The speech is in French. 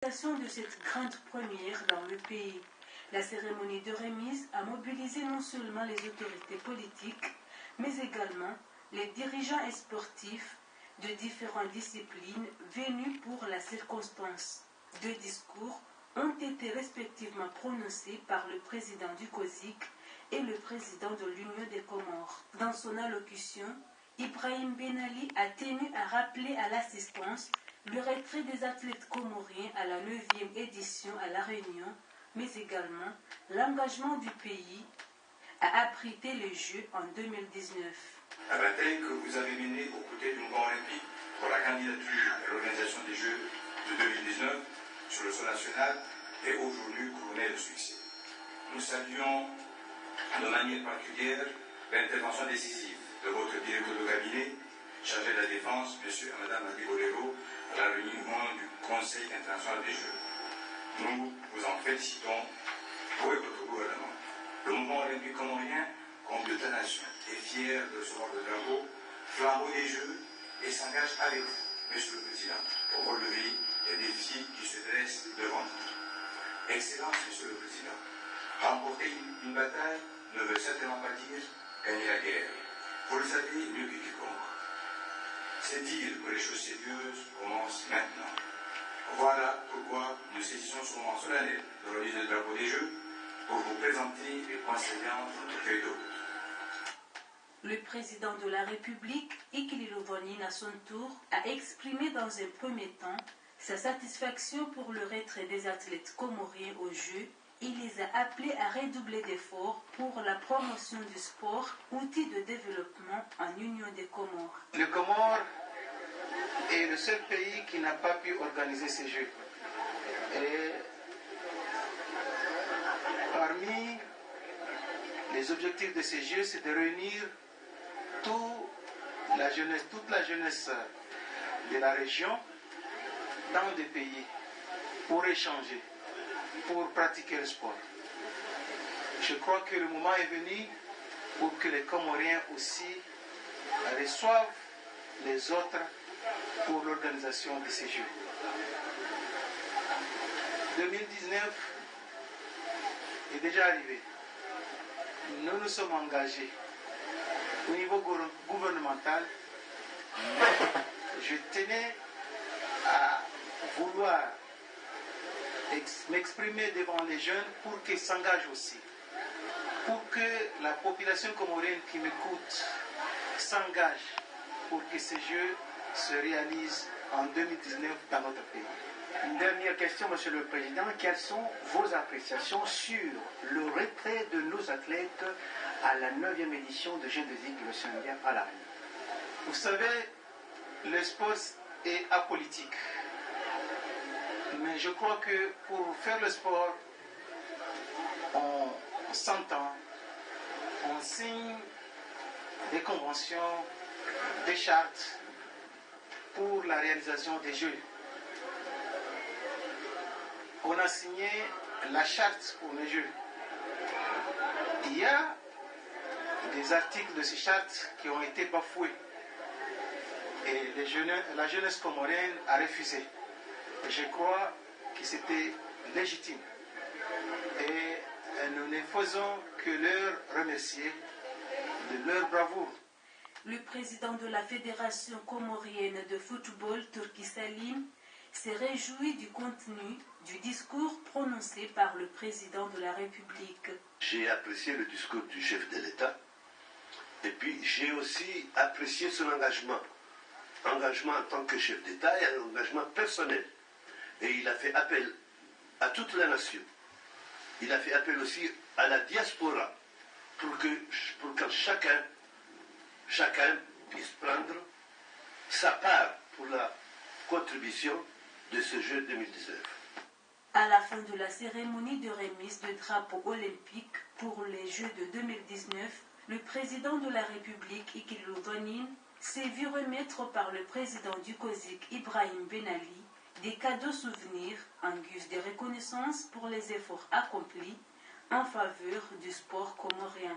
De cette grande première dans le pays. La cérémonie de remise a mobilisé non seulement les autorités politiques, mais également les dirigeants et sportifs de différentes disciplines venus pour la circonstance. Deux discours ont été respectivement prononcés par le président du COSIC et le président de l'Union des Comores. Dans son allocution, Ibrahim Ben Ali a tenu à rappeler à l'assistance le retrait des athlètes comoriens à la 9e édition à La Réunion, mais également l'engagement du pays à abriter les Jeux en 2019. La bataille que vous avez menée aux côtés du mouvement olympique pour la candidature à l'organisation des Jeux de 2019 sur le sol national est aujourd'hui couronnée de succès. Nous saluons de manière particulière l'intervention décisive de votre directeur de cabinet chargé de la défense, M. et Mme Adi Bolero, à la réunion du Conseil international des Jeux. Nous vous en félicitons, vous et votre gouvernement. Le mouvement olympique comorien, comme toute la nation, est fier de recevoir le drapeau, flambeau des Jeux, et s'engage avec vous, Monsieur le Président, pour relever les défis qui se dressent devant nous. Excellence, Monsieur le Président, remporter une bataille ne veut certainement pas dire gagner la guerre. Vous le savez mieux que quiconque. C'est dire que les choses sérieuses commencent maintenant. Voilà pourquoi nous saisissons ce moment solennel de remise du drapeau des Jeux pour vous présenter les points saillants de notre feuille de route. Le président de la République, Ikililo Vonine, à son tour, a exprimé dans un premier temps sa satisfaction pour le retrait des athlètes comoriens aux Jeux. Il les a appelés à redoubler d'efforts pour la promotion du sport, outil de développement en Union des Comores. Le Comore est le seul pays qui n'a pas pu organiser ces Jeux. Et parmi les objectifs de ces Jeux, c'est de réunir toute la jeunesse de la région dans des pays pour échanger, pour pratiquer le sport. Je crois que le moment est venu pour que les Comoriens aussi reçoivent les autres pour l'organisation de ces Jeux. 2019 est déjà arrivé. Nous nous sommes engagés au niveau gouvernemental. Je tenais à vouloir m'exprimer devant les jeunes pour qu'ils s'engagent aussi. Pour que la population comorienne qui m'écoute s'engage pour que ces Jeux se réalisent en 2019 dans notre pays. Une dernière question, Monsieur le Président. Quelles sont vos appréciations sur le retrait de nos athlètes à la 9e édition de Jeux de le Sénégal à La Réunion? Vous savez, le sport est apolitique. Mais je crois que pour faire le sport, on s'entend, on signe des conventions, des chartes pour la réalisation des Jeux. On a signé la charte pour les Jeux. Il y a des articles de ces chartes qui ont été bafoués. Et la jeunesse comorienne a refusé. Et je crois que c'était légitime. Et nous ne faisons que leur remercier de leur bravoure. Le président de la Fédération comorienne de football, Turki Salim, s'est réjoui du contenu du discours prononcé par le président de la République. J'ai apprécié le discours du chef de l'État et puis j'ai aussi apprécié son engagement en tant que chef d'État et un engagement personnel. Et il a fait appel à toute la nation. Il a fait appel aussi à la diaspora pour que chacun puisse prendre sa part pour la contribution de ce jeu 2019. À la fin de la cérémonie de remise de drapeau olympique pour les Jeux de 2019, le président de la République, Ikililo Vonine, s'est vu remettre par le président du COSIC, Ibrahim Ben Ali, des cadeaux souvenirs en guise de reconnaissance pour les efforts accomplis en faveur du sport comorien.